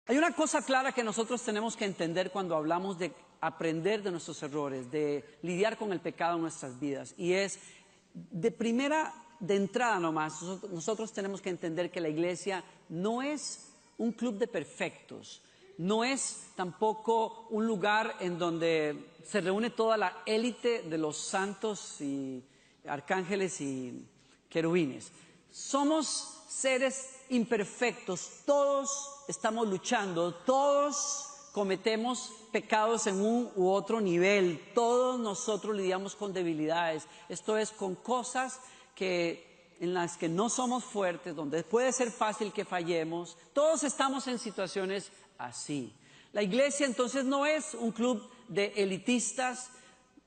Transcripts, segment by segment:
Hay una cosa clara que nosotros tenemos que entender cuando hablamos de aprender de nuestros errores, de lidiar con el pecado en nuestras vidas, y es, de entrada nomás, nosotros tenemos que entender que la iglesia no es un club de perfectos, no es tampoco un lugar en donde se reúne toda la élite de los santos y arcángeles y querubines. Somos seres imperfectos, todos estamos luchando, todos cometemos pecados en un u otro nivel, todos nosotros lidiamos con debilidades, esto es, con cosas en las que no somos fuertes, donde puede ser fácil que fallemos, todos estamos en situaciones así. La iglesia entonces no es un club de elitistas,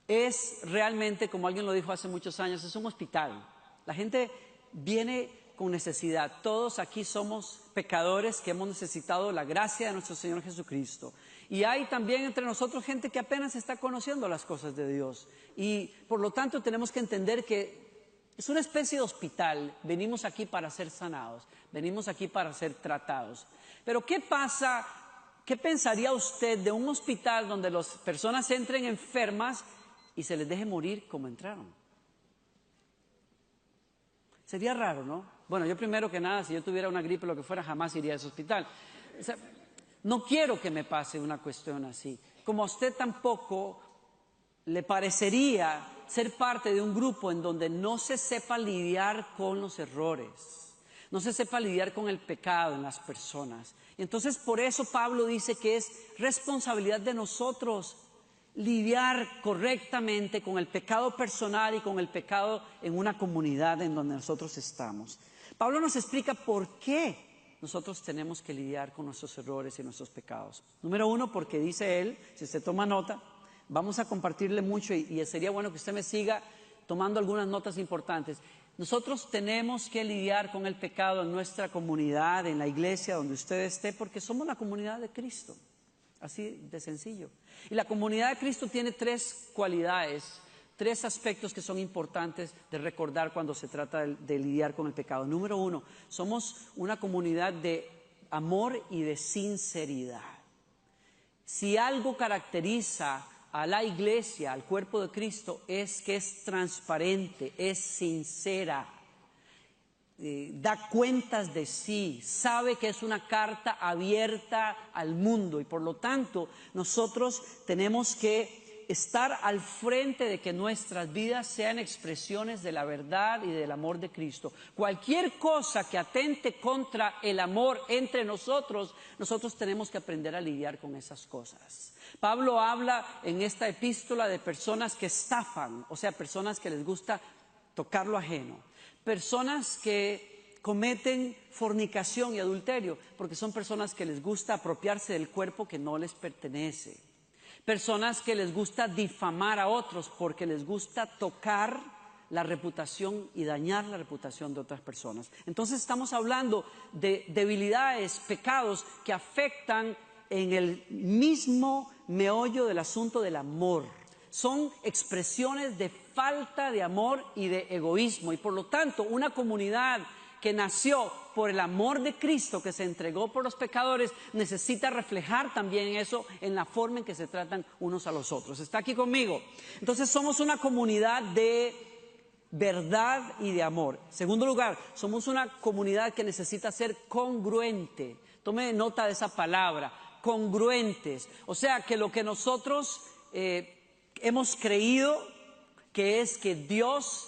es realmente, como alguien lo dijo hace muchos años, es un hospital. La gente viene con necesidad. Todos aquí somos pecadores que hemos necesitado la gracia de nuestro Señor Jesucristo. Y hay también entre nosotros gente que apenas está conociendo las cosas de Dios. Y por lo tanto tenemos que entender que es una especie de hospital. Venimos aquí para ser sanados, venimos aquí para ser tratados. Pero ¿qué pasa? ¿Qué pensaría usted de un hospital donde las personas entren enfermas y se les deje morir como entraron? Sería raro, ¿no? Bueno, yo primero que nada, si yo tuviera una gripe o lo que fuera, jamás iría a ese hospital. O sea, no quiero que me pase una cuestión así. Como a usted tampoco le parecería ser parte de un grupo en donde no se sepa lidiar con los errores, no se sepa lidiar con el pecado en las personas. Y entonces por eso Pablo dice que es responsabilidad de nosotros lidiar correctamente con el pecado personal y con el pecado en una comunidad en donde nosotros estamos. Pablo nos explica por qué nosotros tenemos que lidiar con nuestros errores y nuestros pecados. Número uno, porque dice él, si usted toma nota, vamos a compartirle mucho y sería bueno que usted me siga tomando algunas notas importantes. Nosotros tenemos que lidiar con el pecado en nuestra comunidad, en la iglesia donde usted esté, porque somos la comunidad de Cristo. Así de sencillo. Y la comunidad de Cristo tiene tres cualidades, tres aspectos que son importantes de recordar cuando se trata de lidiar con el pecado. Número uno, somos una comunidad de amor y de sinceridad. Si algo caracteriza a la iglesia, al cuerpo de Cristo, es que es transparente, es sincera. Da cuentas de sí, sabe que es una carta abierta al mundo y por lo tanto nosotros tenemos que estar al frente de que nuestras vidas sean expresiones de la verdad y del amor de Cristo. Cualquier cosa que atente contra el amor entre nosotros, nosotros tenemos que aprender a lidiar con esas cosas. Pablo habla en esta epístola de personas que estafan, o sea, personas que les gusta tocar lo ajeno. Personas que cometen fornicación y adulterio, porque son personas que les gusta apropiarse del cuerpo que no les pertenece. Personas que les gusta difamar a otros, porque les gusta tocar la reputación y dañar la reputación de otras personas. Entonces estamos hablando de debilidades, pecados que afectan en el mismo meollo del asunto del amor. Son expresiones de falta de amor y de egoísmo y por lo tanto una comunidad que nació por el amor de Cristo, que se entregó por los pecadores, necesita reflejar también eso en la forma en que se tratan unos a los otros. ¿Está aquí conmigo? Entonces somos una comunidad de verdad y de amor. En segundo lugar, somos una comunidad que necesita ser congruente. Tome nota de esa palabra, congruentes. O sea, que lo que nosotros hemos creído, que es que Dios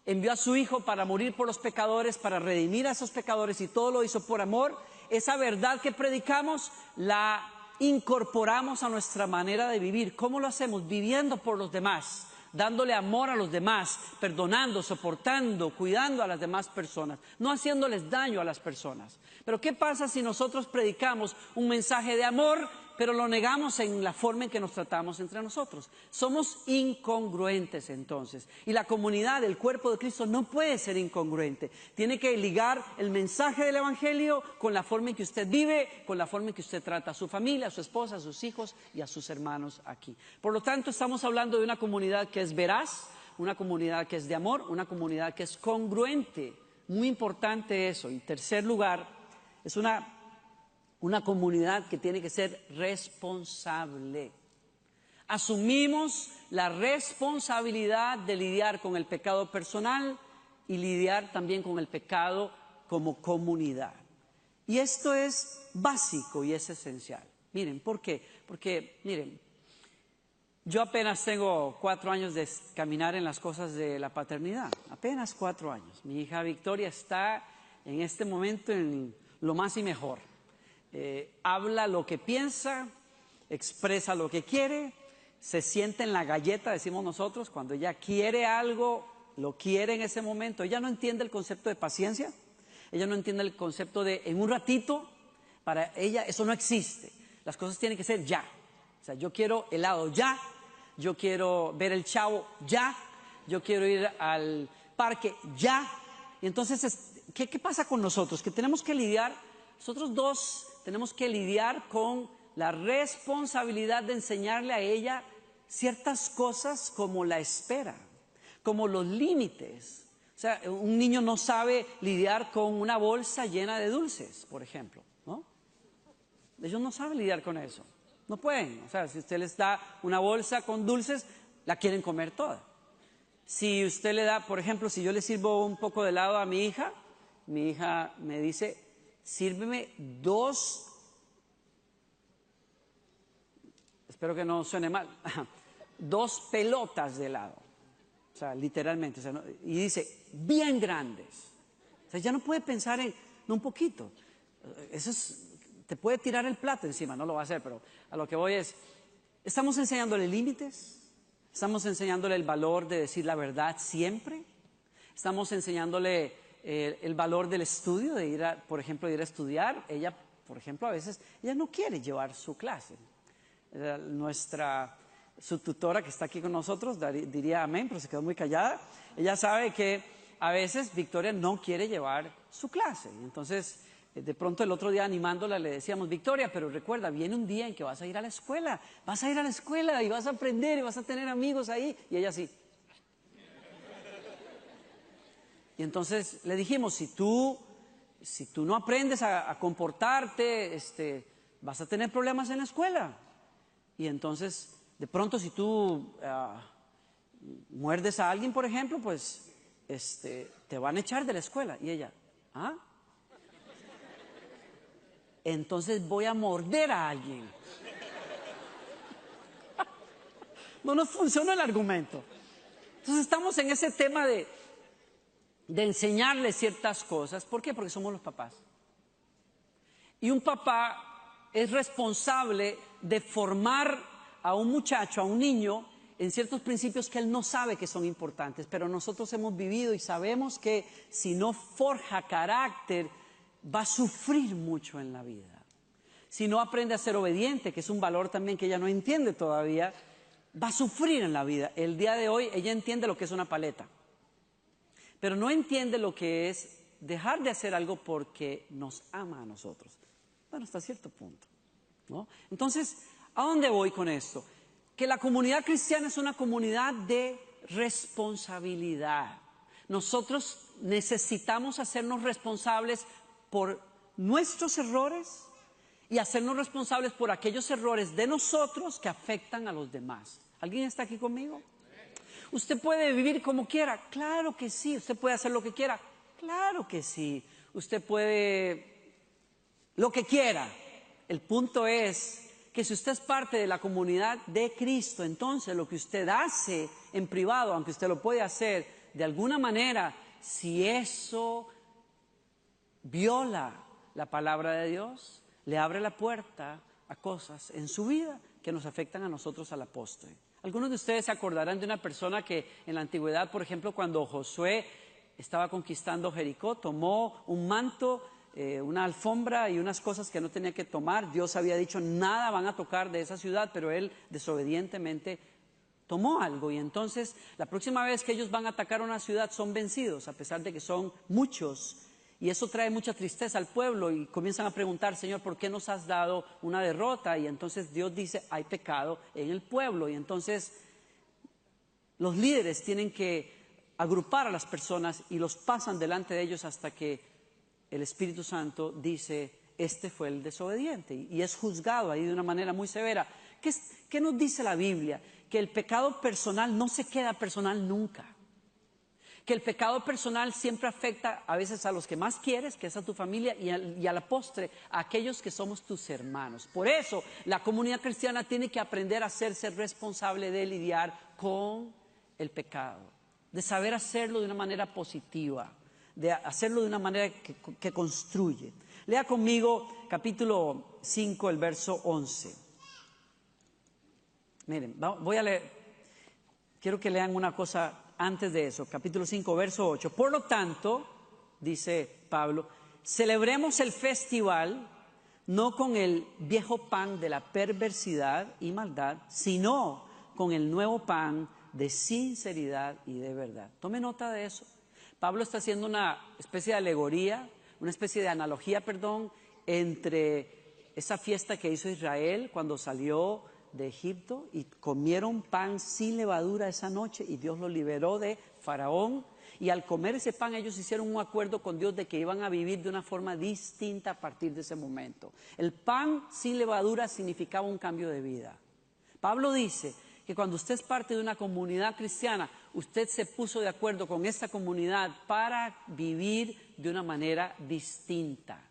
envió a su Hijo para morir por los pecadores, para redimir a esos pecadores y todo lo hizo por amor, esa verdad que predicamos la incorporamos a nuestra manera de vivir. ¿Cómo lo hacemos? Viviendo por los demás, dándole amor a los demás, perdonando, soportando, cuidando a las demás personas, no haciéndoles daño a las personas. Pero ¿qué pasa si nosotros predicamos un mensaje de amor, pero lo negamos en la forma en que nos tratamos entre nosotros? Somos incongruentes entonces. Y la comunidad, el cuerpo de Cristo no puede ser incongruente. Tiene que ligar el mensaje del Evangelio con la forma en que usted vive, con la forma en que usted trata a su familia, a su esposa, a sus hijos y a sus hermanos aquí. Por lo tanto, estamos hablando de una comunidad que es veraz, una comunidad que es de amor, una comunidad que es congruente. Muy importante eso. Y en tercer lugar, es una una comunidad que tiene que ser responsable. Asumimos la responsabilidad de lidiar con el pecado personal y lidiar también con el pecado como comunidad. Y esto es básico y es esencial. Miren, ¿por qué? Porque, miren, yo apenas tengo 4 años de caminar en las cosas de la paternidad, apenas 4 años. Mi hija Victoria está en este momento en lo más y mejor. Habla lo que piensa, expresa lo que quiere, se siente en la galleta, decimos nosotros, cuando ella quiere algo, lo quiere en ese momento. Ella no entiende el concepto de paciencia, ella no entiende el concepto de en un ratito, para ella eso no existe. Las cosas tienen que ser ya. O sea, yo quiero helado ya, yo quiero ver el Chavo ya, yo quiero ir al parque ya. Y entonces, ¿qué pasa con nosotros? Que tenemos que lidiar, nosotros dos tenemos que lidiar con la responsabilidad de enseñarle a ella ciertas cosas como la espera, como los límites. O sea, un niño no sabe lidiar con una bolsa llena de dulces, por ejemplo, ¿no? Ellos no saben lidiar con eso, no pueden. O sea, si usted les da una bolsa con dulces, la quieren comer toda. Si usted le da, por ejemplo, si yo le sirvo un poco de helado a mi hija me dice, sírveme 2, espero que no suene mal, 2 pelotas de helado. O sea, literalmente, o sea, y dice, bien grandes. O sea, ya no puede pensar en un poquito. Eso te puede tirar el plato encima, no lo va a hacer, pero a lo que voy es, estamos enseñándole límites, estamos enseñándole el valor de decir la verdad siempre, estamos enseñándole el valor del estudio, de ir a, por ejemplo, ir a estudiar. Ella, por ejemplo, a veces, ella no quiere llevar su clase. Su tutora que está aquí con nosotros diría amén, pero se quedó muy callada. Ella sabe que a veces Victoria no quiere llevar su clase. Entonces, de pronto el otro día animándola le decíamos, Victoria, pero recuerda, viene un día en que vas a ir a la escuela. Vas a ir a la escuela y vas a aprender y vas a tener amigos ahí. Y ella sí. Y entonces le dijimos, si tú no aprendes a comportarte, vas a tener problemas en la escuela. Y entonces, de pronto, si tú muerdes a alguien, por ejemplo, pues te van a echar de la escuela. Y ella, ¿ah? Entonces voy a morder a alguien. No nos funciona el argumento. Entonces estamos en ese tema de enseñarle ciertas cosas. ¿Por qué? Porque somos los papás. Y un papá es responsable de formar a un muchacho, a un niño, en ciertos principios que él no sabe que son importantes, pero nosotros hemos vivido y sabemos que si no forja carácter, va a sufrir mucho en la vida. Si no aprende a ser obediente, que es un valor también que ella no entiende todavía, va a sufrir en la vida. El día de hoy ella entiende lo que es una paleta, pero no entiende lo que es dejar de hacer algo porque nos ama a nosotros. Bueno, hasta cierto punto, ¿no? Entonces, ¿a dónde voy con esto? Que la comunidad cristiana es una comunidad de responsabilidad. Nosotros necesitamos hacernos responsables por nuestros errores y hacernos responsables por aquellos errores de nosotros que afectan a los demás. ¿Alguien está aquí conmigo? ¿Usted puede vivir como quiera? Claro que sí. ¿Usted puede hacer lo que quiera? Claro que sí. Usted puede lo que quiera. El punto es que si usted es parte de la comunidad de Cristo, entonces lo que usted hace en privado, aunque usted lo puede hacer de alguna manera, si eso viola la palabra de Dios, le abre la puerta a cosas en su vida que nos afectan a nosotros al apóstol. Algunos de ustedes se acordarán de una persona que en la antigüedad, por ejemplo, cuando Josué estaba conquistando Jericó, tomó un manto, una alfombra y unas cosas que no tenía que tomar. Dios había dicho, nada van a tocar de esa ciudad, pero él desobedientemente tomó algo. Y entonces, la próxima vez que ellos van a atacar una ciudad, son vencidos, a pesar de que son muchos. Y eso trae mucha tristeza al pueblo y comienzan a preguntar, Señor, ¿por qué nos has dado una derrota? Y entonces Dios dice, hay pecado en el pueblo. Y entonces los líderes tienen que agrupar a las personas y los pasan delante de ellos hasta que el Espíritu Santo dice, este fue el desobediente y es juzgado ahí de una manera muy severa. ¿Qué nos dice la Biblia? Que el pecado personal no se queda personal nunca. Que el pecado personal siempre afecta a veces a los que más quieres, que es a tu familia, y a la postre a aquellos que somos tus hermanos. Por eso la comunidad cristiana tiene que aprender a hacerse responsable de lidiar con el pecado, de saber hacerlo de una manera positiva, de hacerlo de una manera que construye. Lea conmigo capítulo 5, el verso 11. Miren, voy a leer, quiero que lean una cosa antes de eso, capítulo 5, verso 8. Por lo tanto, dice Pablo, celebremos el festival no con el viejo pan de la perversidad y maldad, sino con el nuevo pan de sinceridad y de verdad. Tome nota de eso. Pablo está haciendo una especie de alegoría, una especie de analogía, entre esa fiesta que hizo Israel cuando salió de Egipto y comieron pan sin levadura esa noche y Dios los liberó de Faraón, y al comer ese pan ellos hicieron un acuerdo con Dios de que iban a vivir de una forma distinta a partir de ese momento. El pan sin levadura significaba un cambio de vida. Pablo dice que cuando usted es parte de una comunidad cristiana, usted se puso de acuerdo con esta comunidad para vivir de una manera distinta.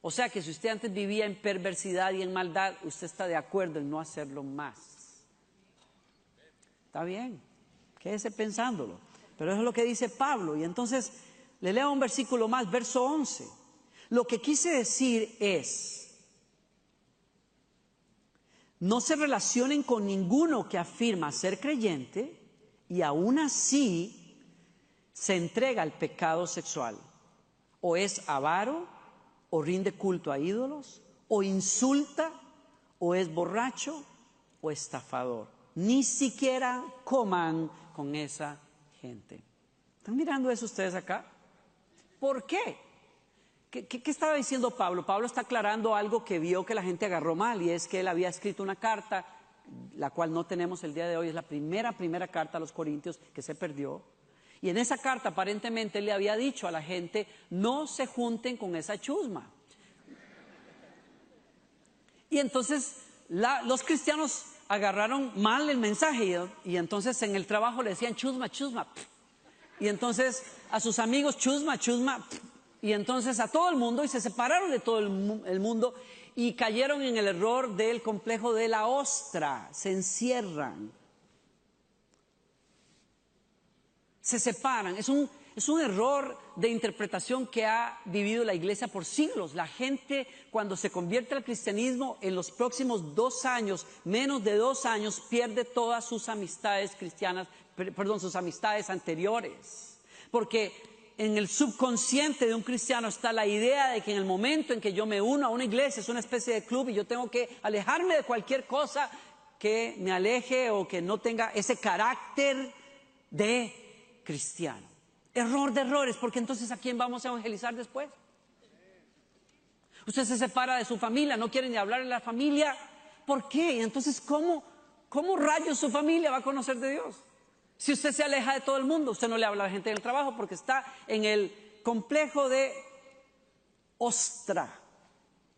O sea que si usted antes vivía en perversidad y en maldad, usted está de acuerdo en no hacerlo más. Está bien, quédese pensándolo. Pero eso es lo que dice Pablo. Y entonces le leo un versículo más, verso 11. Lo que quise decir es: no se relacionen con ninguno que afirma ser creyente y aún así se entrega al pecado sexual. O es avaro, o rinde culto a ídolos, o insulta, o es borracho, o estafador. Ni siquiera coman con esa gente. ¿Están mirando eso ustedes acá? ¿Por qué? ¿Qué estaba diciendo Pablo? Pablo está aclarando algo que vio que la gente agarró mal, y es que él había escrito una carta, la cual no tenemos el día de hoy, es la primera carta a los Corintios que se perdió. Y en esa carta aparentemente él le había dicho a la gente: no se junten con esa chusma. Y entonces los cristianos agarraron mal el mensaje y entonces en el trabajo le decían chusma, chusma. Y entonces a sus amigos chusma, chusma. Y entonces a todo el mundo, y se separaron de todo el mundo y cayeron en el error del complejo de la ostra. Se encierran, se separan. Es un error de interpretación que ha vivido la iglesia por siglos. La gente, cuando se convierte al cristianismo, en los próximos 2 años, menos de 2 años, pierde todas sus amistades cristianas, sus amistades anteriores. Porque en el subconsciente de un cristiano está la idea de que en el momento en que yo me uno a una iglesia, es una especie de club, y yo tengo que alejarme de cualquier cosa que me aleje o que no tenga ese carácter de cristiano. Error de errores, porque entonces ¿a quién vamos a evangelizar después? Usted se separa de su familia, no quiere ni hablar de la familia. ¿Por qué? Y entonces ¿cómo rayos su familia va a conocer de Dios? Si usted se aleja de todo el mundo, usted no le habla a la gente del trabajo porque está en el complejo de ostra,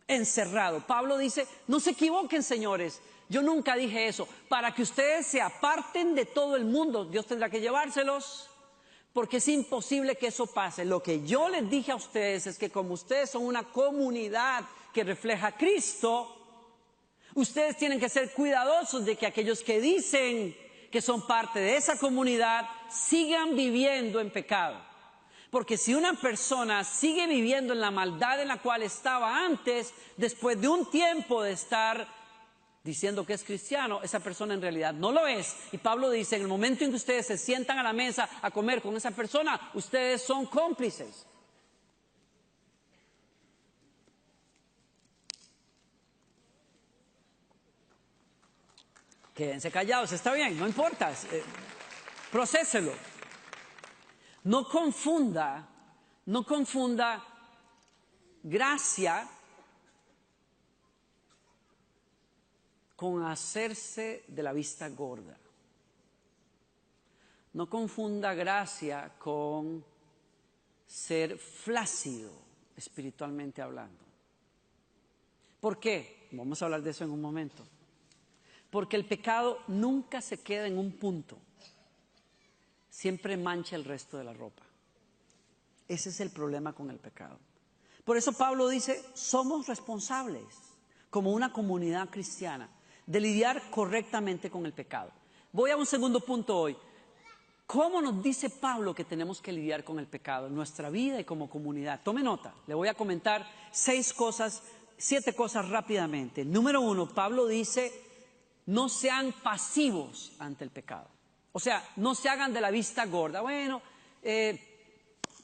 encerrado. Pablo dice: no se equivoquen, señores, yo nunca dije eso. Para que ustedes se aparten de todo el mundo, Dios tendrá que llevárselos, porque es imposible que eso pase. Lo que yo les dije a ustedes es que como ustedes son una comunidad que refleja a Cristo, ustedes tienen que ser cuidadosos de que aquellos que dicen que son parte de esa comunidad sigan viviendo en pecado. Porque si una persona sigue viviendo en la maldad en la cual estaba antes, después de un tiempo de estar diciendo que es cristiano, esa persona en realidad no lo es. Y Pablo dice: en el momento en que ustedes se sientan a la mesa a comer con esa persona, ustedes son cómplices. Quédense callados, está bien, no importa, procéselo. No confunda gracia con hacerse de la vista gorda. No confunda gracia con ser flácido, espiritualmente hablando. ¿Por qué? Vamos a hablar de eso en un momento. Porque el pecado nunca se queda en un punto. Siempre mancha el resto de la ropa. Ese es el problema con el pecado. Por eso Pablo dice, somos responsables, como una comunidad cristiana, de lidiar correctamente con el pecado. Voy a un segundo punto hoy. ¿Cómo nos dice Pablo que tenemos que lidiar con el pecado en nuestra vida y como comunidad? Tome nota, le voy a comentar 7 cosas rápidamente. Número 1, Pablo dice, no sean pasivos ante el pecado. O sea, no se hagan de la vista gorda. Bueno,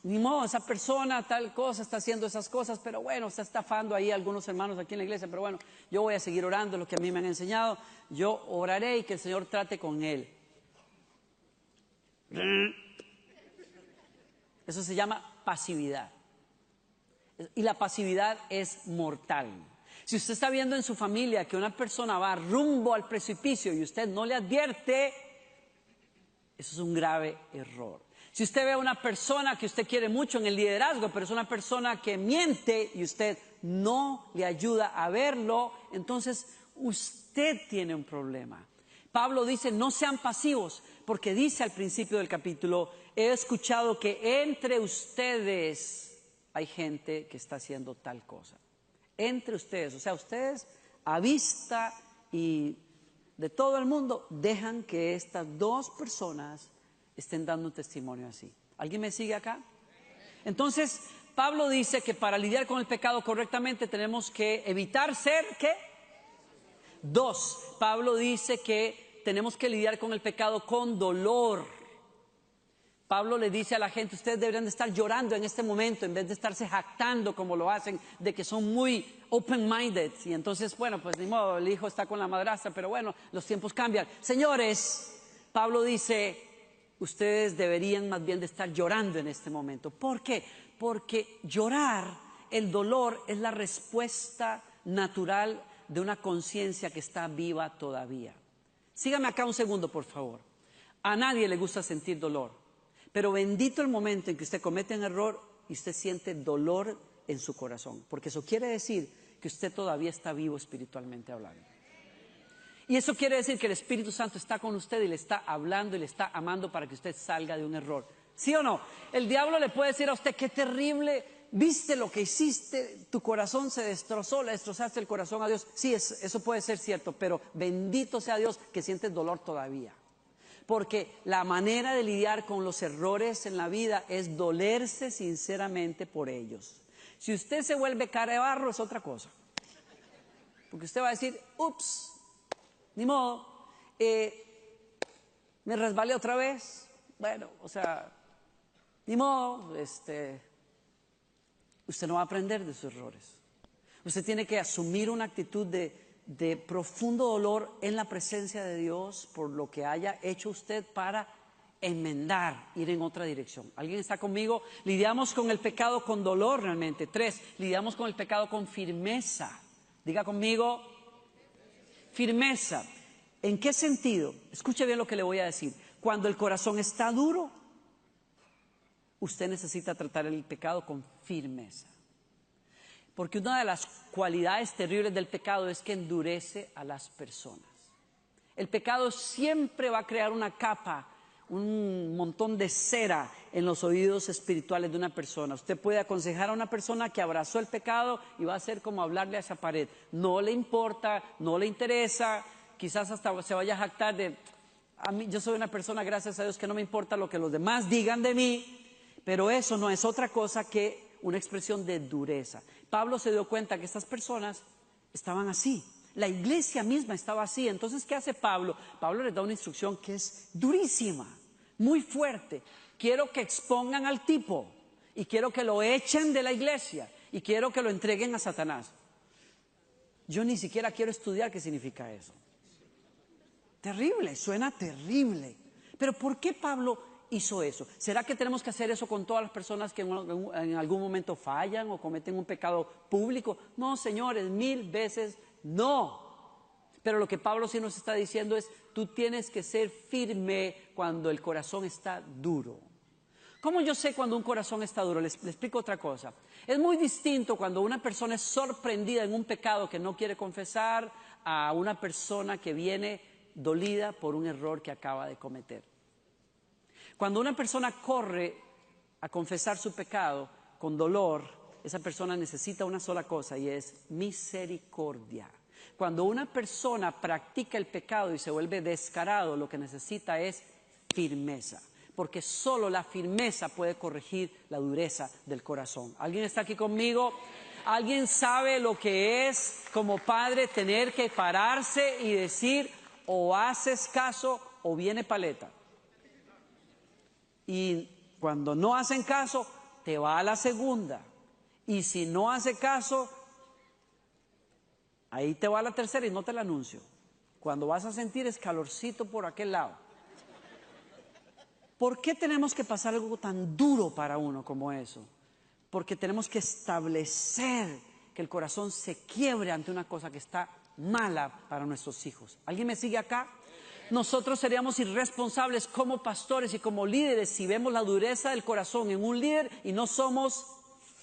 ni modo, esa persona tal cosa está haciendo esas cosas, pero bueno, está estafando ahí a algunos hermanos aquí en la iglesia, pero bueno, yo voy a seguir orando lo que a mí me han enseñado, yo oraré y que el Señor trate con él. Eso se llama pasividad. Y la pasividad es mortal. Si usted está viendo en su familia que una persona va rumbo al precipicio y usted no le advierte, eso es un grave error. Si usted ve a una persona que usted quiere mucho en el liderazgo, pero es una persona que miente y usted no le ayuda a verlo, entonces usted tiene un problema. Pablo dice, no sean pasivos, porque dice al principio del capítulo, he escuchado que entre ustedes hay gente que está haciendo tal cosa. Entre ustedes, o sea, ustedes a vista y de todo el mundo dejan que estas 2 personas estén dando un testimonio así. ¿Alguien me sigue acá? Entonces, Pablo dice que para lidiar con el pecado correctamente tenemos que evitar ser, ¿qué? 2, Pablo dice que tenemos que lidiar con el pecado con dolor. Pablo le dice a la gente, ustedes deberían de estar llorando en este momento en vez de estarse jactando como lo hacen, de que son muy open-minded. Y entonces, bueno, pues ni modo, el hijo está con la madrastra, pero bueno, los tiempos cambian. Señores, Pablo dice, ustedes deberían más bien de estar llorando en este momento. ¿Por qué? Porque llorar, el dolor, es la respuesta natural de una conciencia que está viva todavía. Sígame acá un segundo, por favor. A nadie le gusta sentir dolor, pero bendito el momento en que usted comete un error y usted siente dolor en su corazón, porque eso quiere decir que usted todavía está vivo espiritualmente hablando. Y eso quiere decir que el Espíritu Santo está con usted y le está hablando y le está amando para que usted salga de un error. ¿Sí o no? El diablo le puede decir a usted, qué terrible, viste lo que hiciste, tu corazón se destrozó, le destrozaste el corazón a Dios. Sí, eso puede ser cierto, pero bendito sea Dios que sientes dolor todavía. Porque la manera de lidiar con los errores en la vida es dolerse sinceramente por ellos. Si usted se vuelve cara de barro es otra cosa. Porque usted va a decir, ups, ni modo, me resbalé otra vez. Bueno, o sea, ni modo, usted no va a aprender de sus errores. Usted tiene que asumir una actitud de profundo dolor en la presencia de Dios por lo que haya hecho usted para enmendar, ir en otra dirección. ¿Alguien está conmigo? Lidiamos con el pecado con dolor realmente. 3, lidiamos con el pecado con firmeza. Diga conmigo, firmeza. ¿En qué sentido? Escuche bien lo que le voy a decir. Cuando el corazón está duro, usted necesita tratar el pecado con firmeza. Porque una de las cualidades terribles del pecado es que endurece a las personas. El pecado siempre va a crear una capa, un montón de cera en los oídos espirituales de una persona. Usted puede aconsejar a una persona que abrazó el pecado y va a ser como hablarle a esa pared. No le importa, no le interesa, quizás hasta se vaya a jactar de, a mí, yo soy una persona, gracias a Dios, que no me importa lo que los demás digan de mí, pero eso no es otra cosa que una expresión de dureza. Pablo se dio cuenta que estas personas estaban así. La iglesia misma estaba así. Entonces, ¿qué hace Pablo? Pablo les da una instrucción que es durísima, muy fuerte. Quiero que expongan al tipo y quiero que lo echen de la iglesia y quiero que lo entreguen a Satanás. Yo ni siquiera quiero estudiar qué significa eso. Terrible, suena terrible. Pero ¿por qué Pablo hizo eso? ¿Será que tenemos que hacer eso con todas las personas que en algún momento fallan o cometen un pecado público? No, señores, 1000 veces no. Pero lo que Pablo sí nos está diciendo es, tú tienes que ser firme cuando el corazón está duro. ¿Cómo yo sé cuando un corazón está duro? Les explico otra cosa. Es muy distinto cuando una persona es sorprendida en un pecado que no quiere confesar a una persona que viene dolida por un error que acaba de cometer. Cuando una persona corre a confesar su pecado con dolor, esa persona necesita una sola cosa y es misericordia. Cuando una persona practica el pecado y se vuelve descarado, lo que necesita es firmeza, porque solo la firmeza puede corregir la dureza del corazón. ¿Alguien está aquí conmigo? ¿Alguien sabe lo que es como padre tener que pararse y decir o haces caso o viene paleta? Y cuando no hacen caso, te va a la segunda. Y si no hace caso, ahí te va a la tercera y no te la anuncio. Cuando vas a sentir escalorcito por aquel lado. ¿Por qué tenemos que pasar algo tan duro para uno como eso? Porque tenemos que establecer que el corazón se quiebre ante una cosa que está mala para nuestros hijos. ¿Alguien me sigue acá? Nosotros seríamos irresponsables como pastores y como líderes si vemos la dureza del corazón en un líder y no somos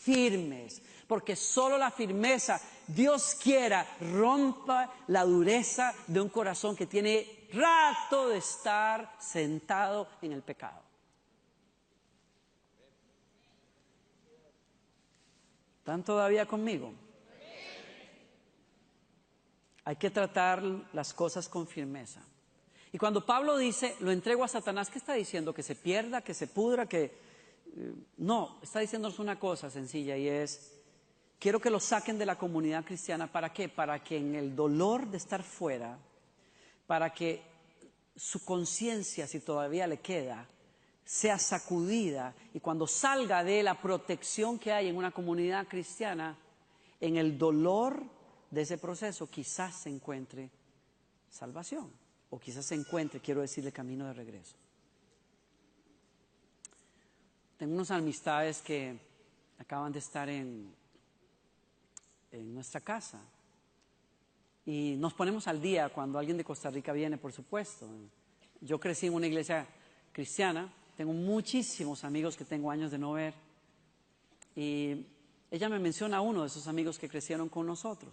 firmes. Porque solo la firmeza, Dios quiera, rompa la dureza de un corazón que tiene rato de estar sentado en el pecado. ¿Están todavía conmigo? Hay que tratar las cosas con firmeza. Y cuando Pablo dice, lo entrego a Satanás, ¿qué está diciendo? ¿Que se pierda, que se pudra, que...? No, está diciéndonos una cosa sencilla y es, quiero que lo saquen de la comunidad cristiana. ¿Para qué? Para que en el dolor de estar fuera, para que su conciencia, si todavía le queda, sea sacudida y cuando salga de la protección que hay en una comunidad cristiana, en el dolor de ese proceso quizás se encuentre salvación o quizás se encuentre, quiero decir, el camino de regreso. Tengo unas amistades que acaban de estar en nuestra casa y nos ponemos al día cuando alguien de Costa Rica viene, por supuesto. Yo crecí en una iglesia cristiana, tengo muchísimos amigos que tengo años de no ver y ella me menciona a uno de esos amigos que crecieron con nosotros.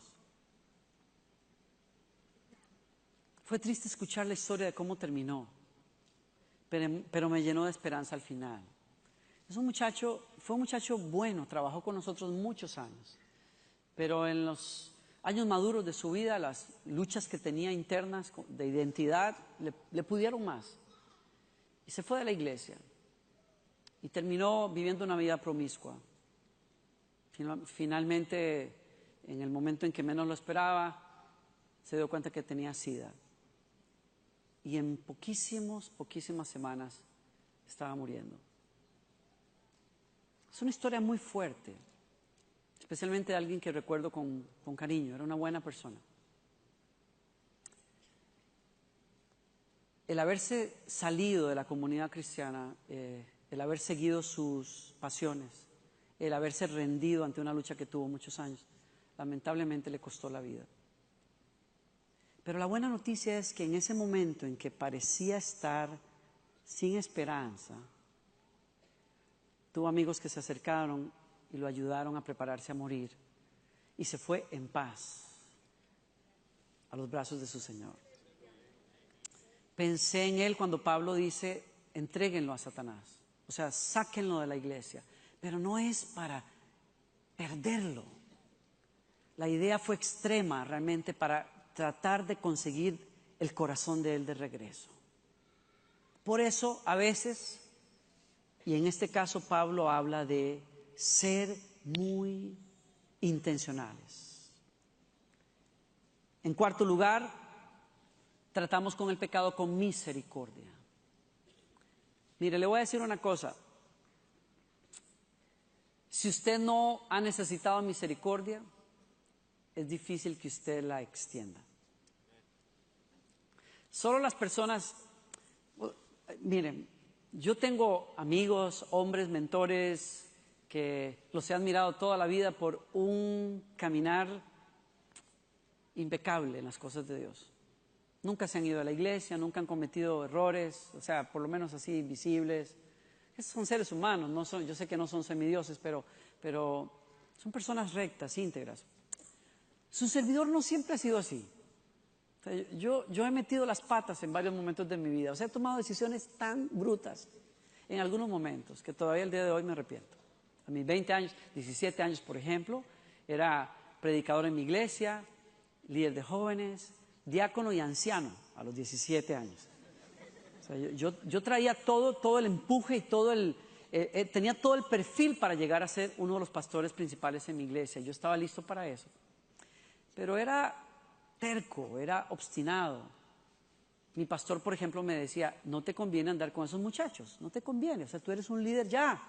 Fue triste escuchar la historia de cómo terminó, pero me llenó de esperanza al final. Fue un muchacho bueno, trabajó con nosotros muchos años, pero en los años maduros de su vida, las luchas que tenía internas de identidad le pudieron más. Y se fue de la iglesia y terminó viviendo una vida promiscua. Finalmente, en el momento en que menos lo esperaba, se dio cuenta que tenía SIDA. Y en poquísimas semanas estaba muriendo. Es una historia muy fuerte, especialmente de alguien que recuerdo con cariño, era una buena persona. El haberse salido de la comunidad cristiana, el haber seguido sus pasiones, el haberse rendido ante una lucha que tuvo muchos años, lamentablemente le costó la vida. Pero la buena noticia es que en ese momento en que parecía estar sin esperanza, tuvo amigos que se acercaron y lo ayudaron a prepararse a morir y se fue en paz a los brazos de su Señor. Pensé en él cuando Pablo dice, entréguenlo a Satanás, o sea, sáquenlo de la iglesia, pero no es para perderlo. La idea fue extrema realmente para tratar de conseguir el corazón de él de regreso. Por eso a veces, y en este caso Pablo habla de ser muy intencionales. En cuarto lugar, tratamos con el pecado con misericordia. Mire, le voy a decir una cosa. Si usted no ha necesitado misericordia, es difícil que usted la extienda. Solo las personas, miren, yo tengo amigos, hombres, mentores, que los he admirado toda la vida por un caminar impecable en las cosas de Dios. Nunca se han ido a la iglesia, nunca han cometido errores, o sea, por lo menos así visibles. Esos son seres humanos, no son, yo sé que no son semidioses, pero son personas rectas, íntegras. Su servidor no siempre ha sido así. O sea, yo he metido las patas en varios momentos de mi vida. O sea, he tomado decisiones tan brutas en algunos momentos que todavía el día de hoy me arrepiento. A mis 20 años, 17 años, por ejemplo, era predicador en mi iglesia, líder de jóvenes, diácono y anciano a los 17 años. O sea, yo traía todo el empuje y tenía todo el perfil para llegar a ser uno de los pastores principales en mi iglesia. Yo estaba listo para eso. Pero era terco, era obstinado. Mi pastor, por ejemplo, me decía, no te conviene andar con esos muchachos, no te conviene, o sea, tú eres un líder ya,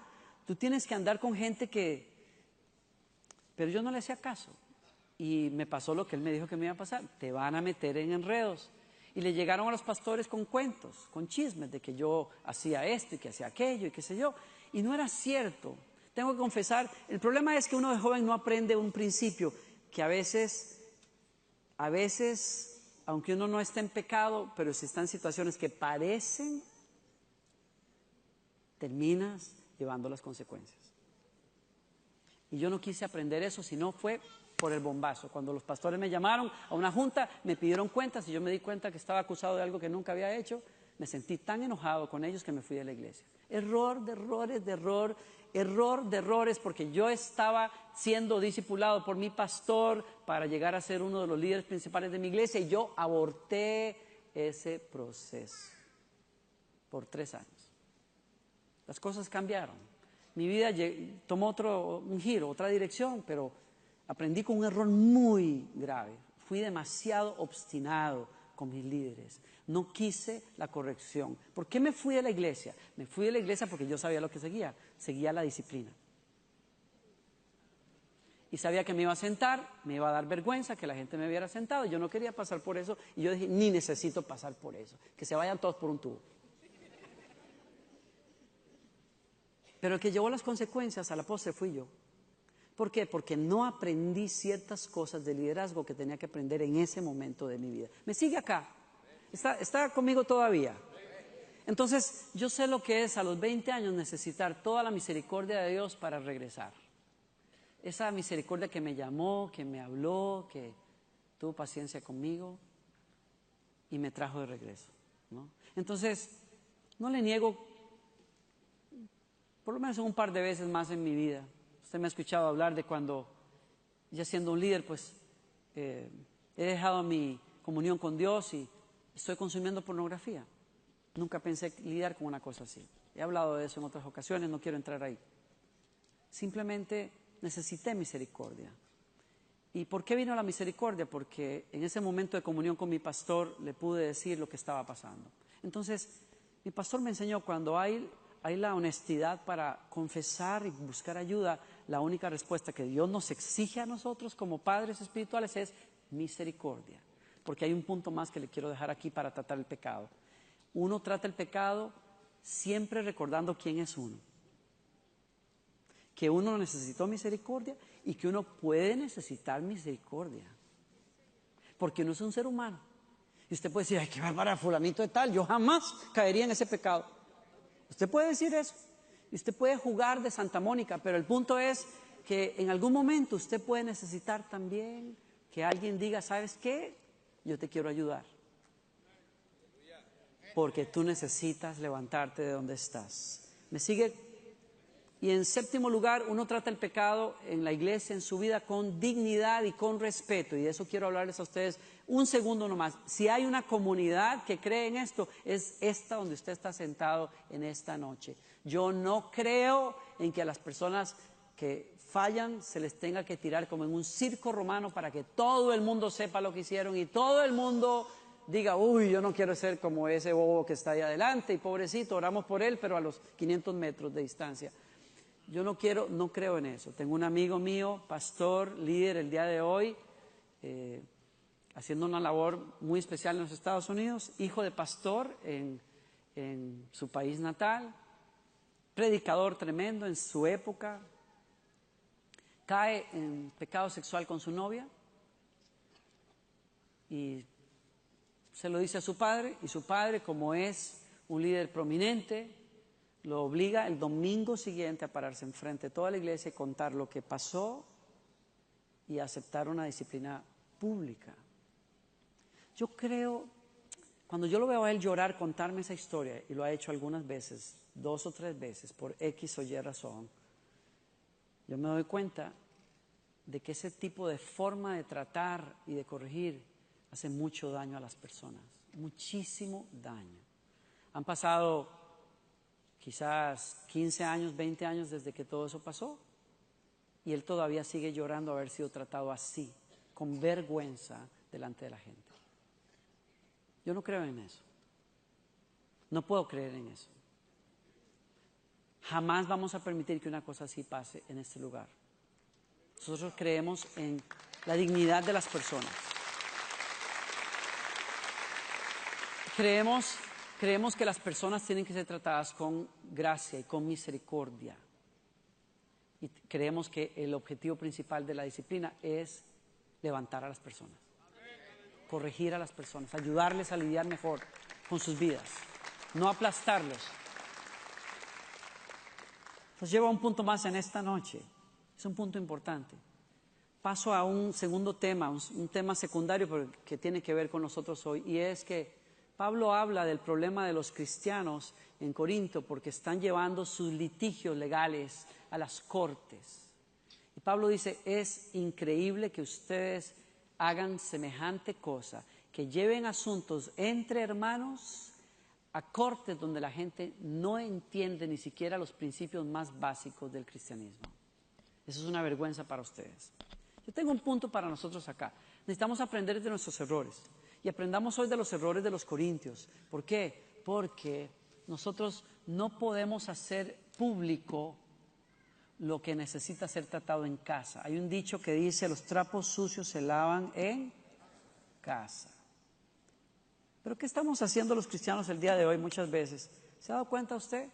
tú tienes que andar con gente que... Pero yo no le hacía caso. Y me pasó lo que él me dijo que me iba a pasar, te van a meter en enredos. Y le llegaron a los pastores con cuentos, con chismes de que yo hacía esto y que hacía aquello y qué sé yo. Y no era cierto. Tengo que confesar, el problema es que uno de joven no aprende un principio que a veces, aunque uno no esté en pecado, pero si está en situaciones que parecen, terminas llevando las consecuencias. Y yo no quise aprender eso, sino fue por el bombazo. Cuando los pastores me llamaron a una junta, me pidieron cuentas y yo me di cuenta que estaba acusado de algo que nunca había hecho, me sentí tan enojado con ellos que me fui de la iglesia. Error de errores, porque yo estaba siendo discipulado por mi pastor para llegar a ser uno de los líderes principales de mi iglesia y yo aborté ese proceso por 3 años. Las cosas cambiaron. Mi vida tomó un giro, otra dirección, pero aprendí con un error muy grave. Fui demasiado obstinado con mis líderes. No quise la corrección. ¿Por qué me fui de la iglesia? Me fui de la iglesia porque yo sabía lo que seguía la disciplina. Y sabía que me iba a sentar, me iba a dar vergüenza que la gente me viera sentado. Yo no quería pasar por eso y yo dije, ni necesito pasar por eso, que se vayan todos por un tubo. Pero el que llevó las consecuencias a la postre fui yo. ¿Por qué? Porque no aprendí ciertas cosas de liderazgo que tenía que aprender en ese momento de mi vida. ¿Me sigue acá? ¿Está conmigo todavía? Entonces, yo sé lo que es a los 20 años necesitar toda la misericordia de Dios para regresar. Esa misericordia que me llamó, que me habló, que tuvo paciencia conmigo y me trajo de regreso, ¿no? Entonces, no le niego, por lo menos un par de veces más en mi vida. Usted me ha escuchado hablar de cuando, ya siendo un líder, pues he dejado mi comunión con Dios y estoy consumiendo pornografía. Nunca pensé lidiar con una cosa así. He hablado de eso en otras ocasiones, no quiero entrar ahí. Simplemente necesité misericordia. ¿Y por qué vino la misericordia? Porque en ese momento de comunión con mi pastor le pude decir lo que estaba pasando. Entonces, mi pastor me enseñó cuando hay la honestidad para confesar y buscar ayuda, la única respuesta que Dios nos exige a nosotros como padres espirituales es misericordia. Porque hay un punto más que le quiero dejar aquí para tratar el pecado. Uno trata el pecado siempre recordando quién es uno. Que uno necesitó misericordia y que uno puede necesitar misericordia. Porque uno es un ser humano. Y usted puede decir, ay, qué bárbara, fulanito de tal, yo jamás caería en ese pecado. Usted puede decir eso, y usted puede jugar de Santa Mónica, pero el punto es que en algún momento usted puede necesitar también que alguien diga, ¿sabes qué? Yo te quiero ayudar. Porque tú necesitas levantarte de donde estás. ¿Me sigue? Y en séptimo lugar, uno trata el pecado en la iglesia, en su vida, con dignidad y con respeto. Y de eso quiero hablarles a ustedes un segundo nomás. Si hay una comunidad que cree en esto, es esta donde usted está sentado en esta noche. Yo no creo en que a las personas que fallan se les tenga que tirar como en un circo romano para que todo el mundo sepa lo que hicieron y todo el mundo diga, uy, yo no quiero ser como ese bobo que está ahí adelante y pobrecito, oramos por él, pero a los 500 metros de distancia. Yo no creo en eso. Tengo un amigo mío, pastor, líder el día de hoy, haciendo una labor muy especial en los Estados Unidos, hijo de pastor en su país natal, predicador tremendo en su época, cae en pecado sexual con su novia y se lo dice a su padre, y su padre, como es un líder prominente, lo obliga el domingo siguiente a pararse enfrente de toda la iglesia y contar lo que pasó y aceptar una disciplina pública. Yo creo, cuando yo lo veo a él llorar, contarme esa historia, y lo ha hecho algunas veces, 2 o 3 veces, por X o Y razón, yo me doy cuenta de que ese tipo de forma de tratar y de corregir hace mucho daño a las personas, muchísimo daño. Han pasado quizás 15 años, 20 años desde que todo eso pasó, y él todavía sigue llorando haber sido tratado así, con vergüenza delante de la gente. Yo no creo en eso. No puedo creer en eso. Jamás vamos a permitir que una cosa así pase en este lugar. Nosotros creemos en la dignidad de las personas. Creemos que las personas tienen que ser tratadas con gracia y con misericordia. Y creemos que el objetivo principal de la disciplina es levantar a las personas, corregir a las personas, ayudarles a lidiar mejor con sus vidas, no aplastarlos. Nos lleva a un punto más en esta noche. Es un punto importante. Paso a un segundo tema, un tema secundario pero que tiene que ver con nosotros hoy, y es que Pablo habla del problema de los cristianos en Corinto porque están llevando sus litigios legales a las cortes. Y Pablo dice, es increíble que ustedes hagan semejante cosa, que lleven asuntos entre hermanos a cortes donde la gente no entiende ni siquiera los principios más básicos del cristianismo. Eso es una vergüenza para ustedes. Yo tengo un punto para nosotros acá. Necesitamos aprender de nuestros errores. Y aprendamos hoy de los errores de los corintios. ¿Por qué? Porque nosotros no podemos hacer público lo que necesita ser tratado en casa. Hay un dicho que dice, los trapos sucios se lavan en casa. ¿Pero qué estamos haciendo los cristianos el día de hoy muchas veces? ¿Se ha dado cuenta usted?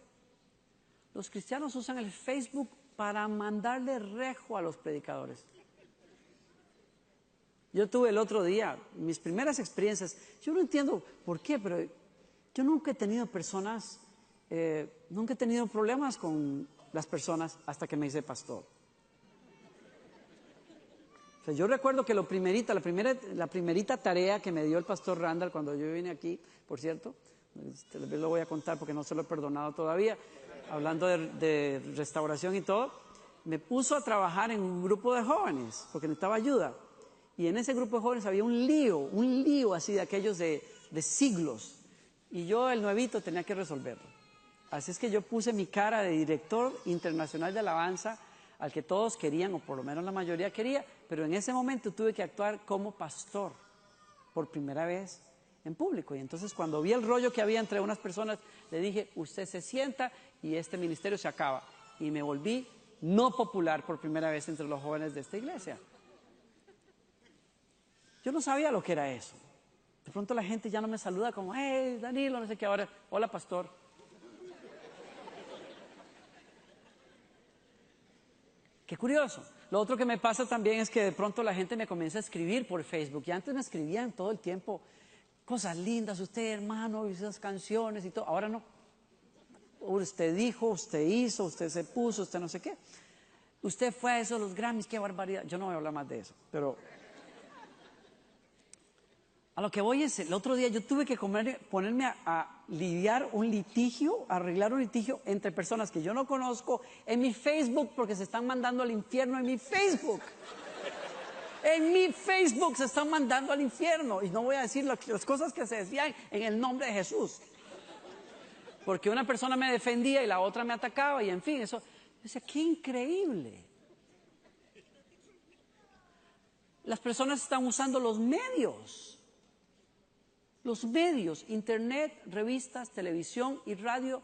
Los cristianos usan el Facebook para mandarle rejo a los predicadores. Yo tuve el otro día, mis primeras experiencias, yo no entiendo por qué, pero yo nunca he tenido nunca he tenido problemas con las personas hasta que me hice pastor. O sea, yo recuerdo que la primerita tarea que me dio el pastor Randall cuando yo vine aquí, por cierto, tal vez lo voy a contar porque no se lo he perdonado todavía, hablando de restauración y todo, me puso a trabajar en un grupo de jóvenes porque necesitaba ayuda. Y en ese grupo de jóvenes había un lío así de aquellos de siglos. Y yo, el nuevito, tenía que resolverlo. Así es que yo puse mi cara de director internacional de alabanza, al que todos querían, o por lo menos la mayoría quería, pero en ese momento tuve que actuar como pastor, por primera vez en público. Y entonces cuando vi el rollo que había entre unas personas, le dije, usted se sienta y este ministerio se acaba. Y me volví no popular por primera vez entre los jóvenes de esta iglesia. Yo no sabía lo que era eso. De pronto la gente ya no me saluda como, hey, Danilo, no sé qué, ahora, hola, pastor. Qué curioso. Lo otro que me pasa también es que de pronto la gente me comienza a escribir por Facebook. Y antes me escribían todo el tiempo cosas lindas, usted hermano, y esas canciones y todo. Ahora no. Usted dijo, usted hizo, usted se puso, usted no sé qué. Usted fue a eso, los Grammys, qué barbaridad. Yo no voy a hablar más de eso, pero a lo que voy es, el otro día yo tuve que ponerme a lidiar un litigio, arreglar un litigio entre personas que yo no conozco en mi Facebook porque se están mandando al infierno en mi Facebook. En mi Facebook se están mandando al infierno. Y no voy a decir las cosas que se decían en el nombre de Jesús. Porque una persona me defendía y la otra me atacaba y en fin, eso. Yo decía, qué increíble. Las personas están usando los medios, internet, revistas, televisión y radio,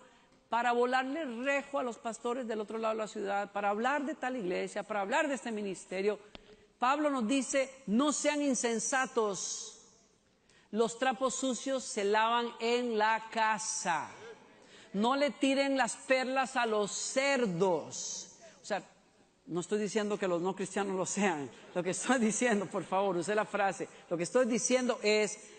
para volarle rejo a los pastores del otro lado de la ciudad, para hablar de tal iglesia, para hablar de este ministerio. Pablo nos dice, no sean insensatos, los trapos sucios se lavan en la casa. No le tiren las perlas a los cerdos. O sea, no estoy diciendo que los no cristianos lo sean. Lo que estoy diciendo, por favor, use la frase. Lo que estoy diciendo es,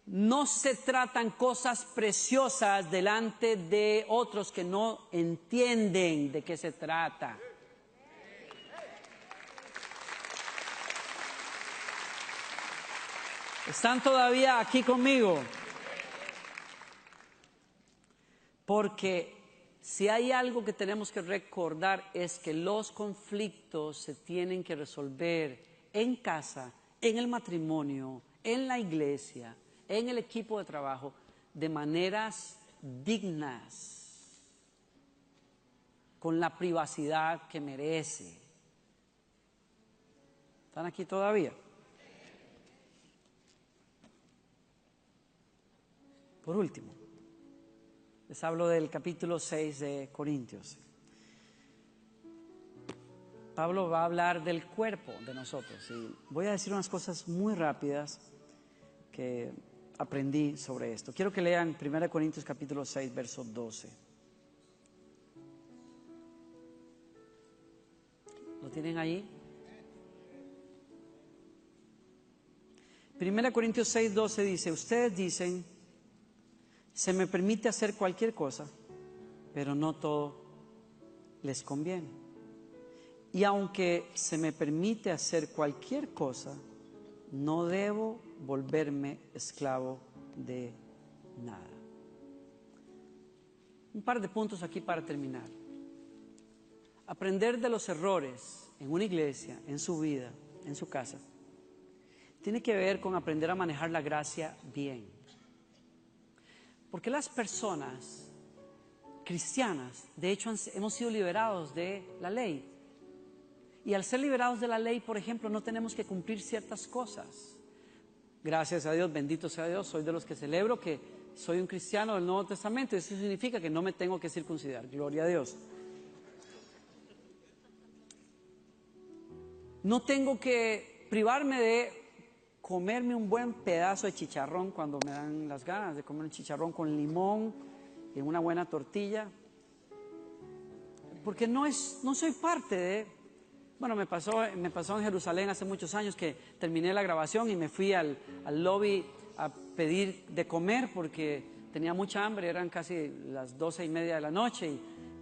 no se tratan cosas preciosas delante de otros que no entienden de qué se trata. ¿Están todavía aquí conmigo? Porque si hay algo que tenemos que recordar es que los conflictos se tienen que resolver en casa, en el matrimonio, en la iglesia, en el equipo de trabajo, de maneras dignas, con la privacidad que merece. ¿Están aquí todavía? Por último, les hablo del capítulo 6 de Corintios. Pablo va a hablar del cuerpo de nosotros y voy a decir unas cosas muy rápidas que aprendí sobre esto. Quiero que lean 1 Corintios capítulo 6, verso 12. ¿Lo tienen ahí? 1 Corintios 6, 12 dice, ustedes dicen, se me permite hacer cualquier cosa, pero no todo les conviene. Y aunque se me permite hacer cualquier cosa, no debo volverme esclavo de nada. Un par de puntos aquí para terminar. Aprender de los errores en una iglesia, en su vida, en su casa, tiene que ver con aprender a manejar la gracia bien. Porque las personas cristianas, de hecho, hemos sido liberados de la ley. Y al ser liberados de la ley, por ejemplo, no tenemos que cumplir ciertas cosas. Gracias a Dios, bendito sea Dios, soy de los que celebro que soy un cristiano del Nuevo Testamento. Eso significa que no me tengo que circuncidar, gloria a Dios. No tengo que privarme de comerme un buen pedazo de chicharrón cuando me dan las ganas de comer un chicharrón con limón y una buena tortilla. Porque no soy parte de... Bueno, me pasó en Jerusalén hace muchos años que terminé la grabación y me fui al lobby a pedir de comer porque tenía mucha hambre, eran casi las 12:30 de la noche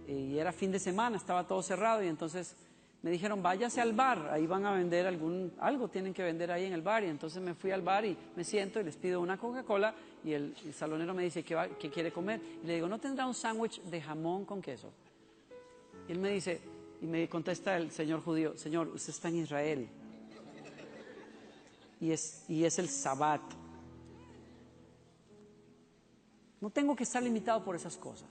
y era fin de semana, estaba todo cerrado y entonces me dijeron, váyase al bar, ahí van a vender algo tienen que vender ahí en el bar. Y entonces me fui al bar y me siento y les pido una Coca-Cola y el salonero me dice, ¿qué quiere comer? Y le digo, ¿no tendrá un sándwich de jamón con queso? Y él me dice, y me contesta el señor judío, señor, usted está en Israel y es el Sabbat. No tengo que estar limitado por esas cosas.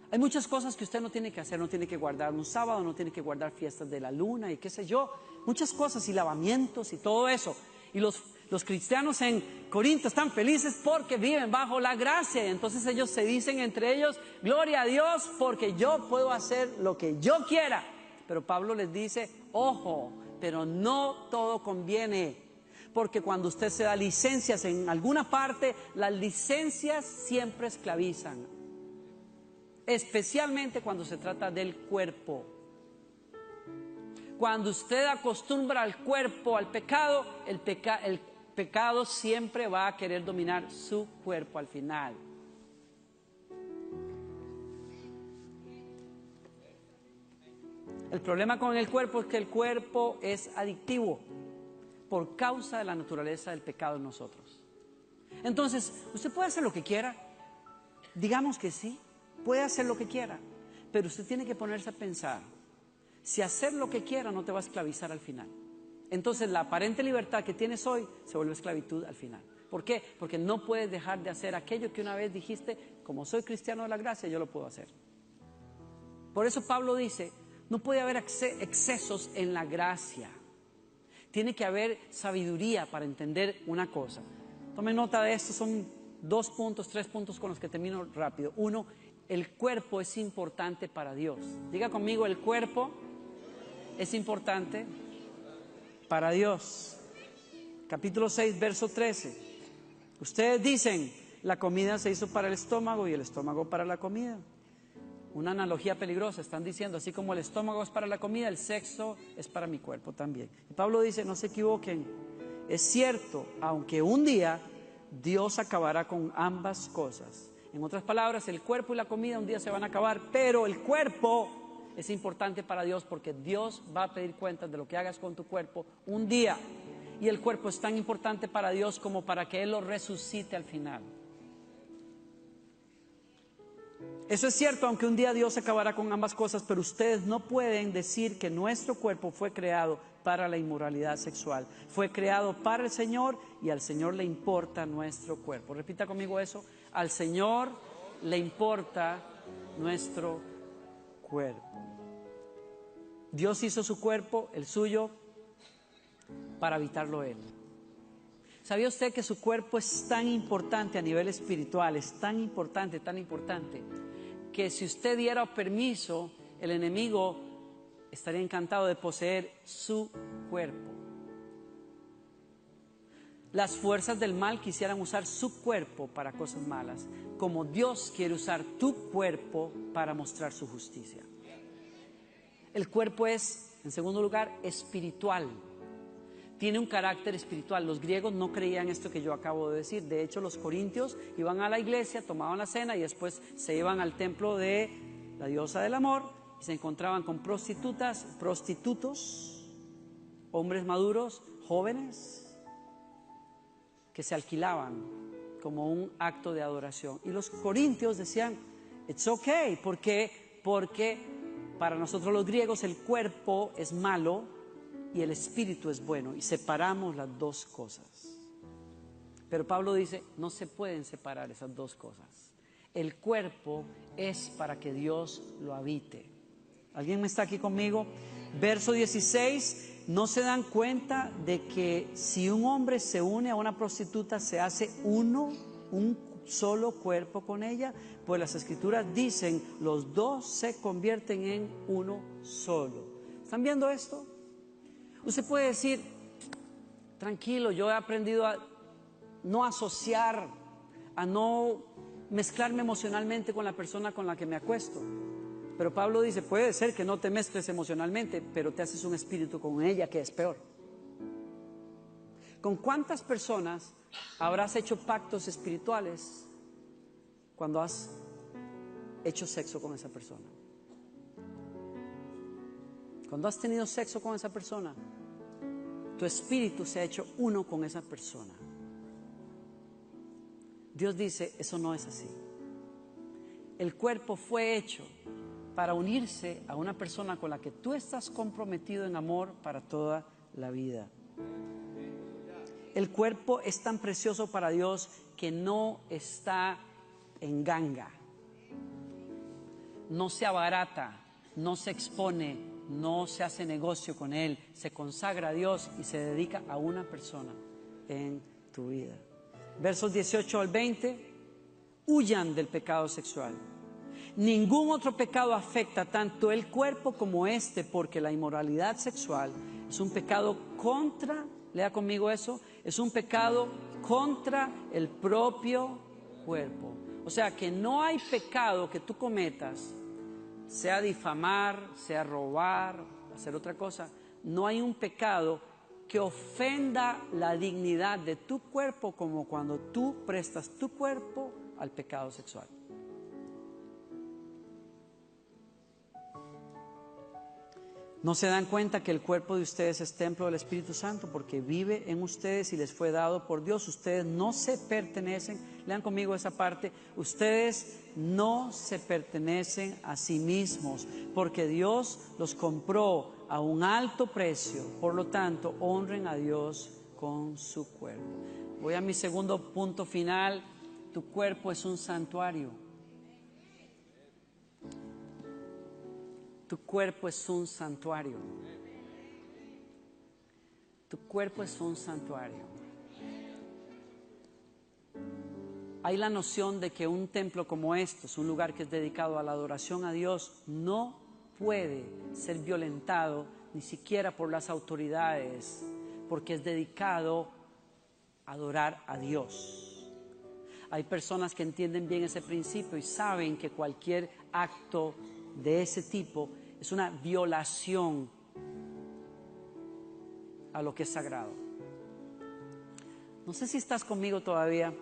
Hay muchas cosas que usted no tiene que hacer, no tiene que guardar un sábado, no tiene que guardar fiestas de la luna y qué sé yo, muchas cosas y lavamientos y todo eso. Y los cristianos en Corinto están felices porque viven bajo la gracia y entonces ellos se dicen entre ellos, gloria a Dios porque yo puedo hacer lo que yo quiera. Pero Pablo les dice, ojo, pero no todo conviene. Porque cuando usted se da licencias en alguna parte, las licencias siempre esclavizan. Especialmente cuando se trata del cuerpo. Cuando usted acostumbra al cuerpo al pecado, el pecado siempre va a querer dominar su cuerpo al final. El problema con el cuerpo es que el cuerpo es adictivo por causa de la naturaleza del pecado en nosotros. Entonces, usted puede hacer lo que quiera, digamos que sí, puede hacer lo que quiera, pero usted tiene que ponerse a pensar, si hacer lo que quiera no te va a esclavizar al final. Entonces la aparente libertad que tienes hoy se vuelve esclavitud al final. ¿Por qué? Porque no puedes dejar de hacer aquello que una vez dijiste, como soy cristiano de la gracia, yo lo puedo hacer. Por eso Pablo dice, no puede haber excesos en la gracia. Tiene que haber sabiduría para entender una cosa. Tome nota de esto, son 3 puntos con los que termino rápido. 1, el cuerpo es importante para Dios. Diga conmigo, el cuerpo es importante para Dios. Capítulo 6, verso 13. Ustedes dicen, la comida se hizo para el estómago y el estómago para la comida. Una analogía peligrosa, están diciendo, así como el estómago es para la comida, el sexo es para mi cuerpo también. Y Pablo dice, no se equivoquen, es cierto, aunque un día Dios acabará con ambas cosas. En otras palabras, el cuerpo y la comida un día se van a acabar, pero el cuerpo es importante para Dios porque Dios va a pedir cuentas de lo que hagas con tu cuerpo un día. Y el cuerpo es tan importante para Dios como para que Él lo resucite al final. Eso es cierto, aunque un día Dios acabará con ambas cosas, pero ustedes no pueden decir que nuestro cuerpo fue creado para la inmoralidad sexual. Fue creado para el Señor y al Señor le importa nuestro cuerpo. Repita conmigo eso. Al Señor le importa nuestro cuerpo. Dios hizo su cuerpo, el suyo, para habitarlo Él. ¿Sabía usted que su cuerpo es tan importante a nivel espiritual? Es tan importante, que si usted diera permiso, el enemigo estaría encantado de poseer su cuerpo. Las fuerzas del mal quisieran usar su cuerpo para cosas malas, como Dios quiere usar tu cuerpo para mostrar su justicia. El cuerpo es, en segundo lugar, espiritual. Tiene un carácter espiritual. Los griegos no creían esto que yo acabo de decir. De hecho, los corintios iban a la iglesia, tomaban la cena y después se iban al templo de la diosa del amor y se encontraban con prostitutas, prostitutos, hombres maduros, jóvenes, que se alquilaban como un acto de adoración. Y los corintios decían, it's okay, porque para nosotros los griegos el cuerpo es malo y el espíritu es bueno, y separamos las dos cosas. Pero Pablo dice, no se pueden separar esas dos cosas. El cuerpo es para que Dios lo habite. ¿Alguien me está aquí conmigo? Verso 16, ¿no se dan cuenta de que si un hombre se une a una prostituta se hace un solo cuerpo con ella? Pues las escrituras dicen, los dos se convierten en uno solo. ¿Están viendo esto? Usted puede decir, tranquilo, yo he aprendido a no asociar, a no mezclarme emocionalmente con la persona con la que me acuesto. Pero Pablo dice, puede ser que no te mezcles emocionalmente, pero te haces un espíritu con ella, que es peor. ¿Con cuántas personas habrás hecho pactos espirituales cuando has hecho sexo con esa persona? Cuando has tenido sexo con esa persona, tu espíritu se ha hecho uno con esa persona. Dios dice, eso no es así. El cuerpo fue hecho para unirse a una persona con la que tú estás comprometido en amor para toda la vida. El cuerpo es tan precioso para Dios que no está en ganga, no se abarata, no se expone, no se hace negocio con él, se consagra a Dios y se dedica a una persona en tu vida. Versos 18 al 20, huyan del pecado sexual. Ningún otro pecado afecta tanto el cuerpo como este, porque la inmoralidad sexual es un pecado contra, lea conmigo eso, es un pecado contra el propio cuerpo. O sea que no hay pecado que tú cometas, sea difamar, sea robar, hacer otra cosa, no hay un pecado que ofenda la dignidad de tu cuerpo como cuando tú prestas tu cuerpo al pecado sexual. ¿No se dan cuenta que el cuerpo de ustedes es templo del Espíritu Santo? Porque vive en ustedes y les fue dado por Dios. Ustedes no se pertenecen, lean conmigo esa parte, ustedes no se pertenecen a sí mismos, porque Dios los compró a un alto precio. Por lo tanto, honren a Dios con su cuerpo. Voy a mi segundo punto final. Tu cuerpo es un santuario. Tu cuerpo es un santuario. Tu cuerpo es un santuario. Hay la noción de que un templo como este es un lugar que es dedicado a la adoración a Dios, no puede ser violentado ni siquiera por las autoridades, porque es dedicado a adorar a Dios. Hay personas que entienden bien ese principio y saben que cualquier acto de ese tipo es una violación a lo que es sagrado. No sé si estás conmigo todavía.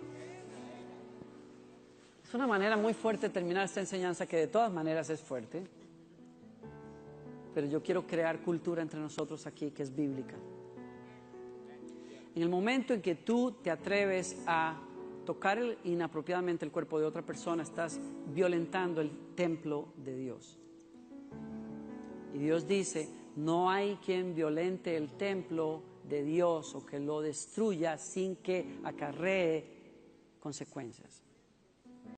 Es una manera muy fuerte de terminar esta enseñanza, que de todas maneras es fuerte. Pero yo quiero crear cultura entre nosotros aquí que es bíblica. En el momento en que tú te atreves a tocar inapropiadamente el cuerpo de otra persona, estás violentando el templo de Dios. Y Dios dice, no hay quien violente el templo de Dios o que lo destruya sin que acarree consecuencias.